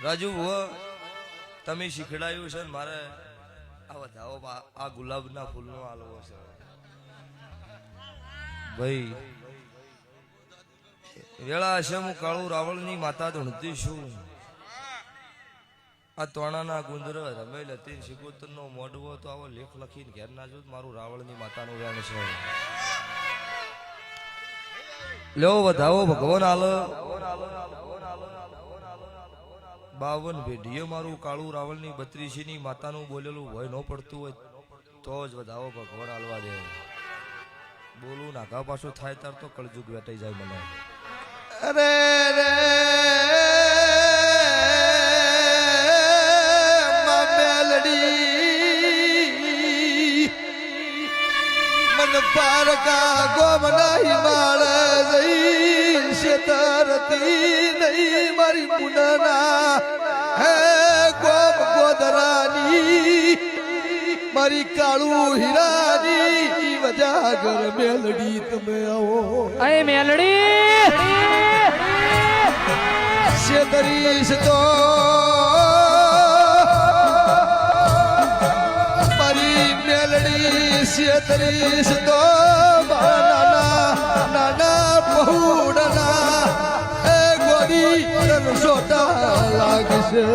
રાજુ તમે શીખડાયું છે ને મારે આ વધાવો આ ગુલાબના ફૂલનો આલવો છે ભાઈ. વેળા હશે હું કાળુ રાવળની માતા ધૂણતી છું. આ તોણાના ગુંદર રમે લતી શિકોતર નો મોઢવો તો આવો લેખ લખીને ઘેર ના જો મારું રાવળની માતાનું વેણ છે. લ્યો વધાવો ભગવાન આલ 52 પેઢીએ મારું કાળુ રાવળની 32 ની માતાનું બોલેલું હોય ન પડતું હોય તો જ વધાવો ભગવાન આલવા દે. બોલું નાગા પાછું થાય તાર તો કળજુગ વેટાઈ જાય મને. અરે રે મેલડી મન પારકા ગોમ નહીં માળે જઈ શેતરતી નહીં મારી પુનના હે ગોમ ગોદરાની મારી કાળુ હીરાની વજાગર મેલડી તમે આવો. અય મેલડી શેતરીશ તો મારી મેલડી શેતરીશ તો નાના નાના પહોળના એ ગોરી સોટા લાગશે.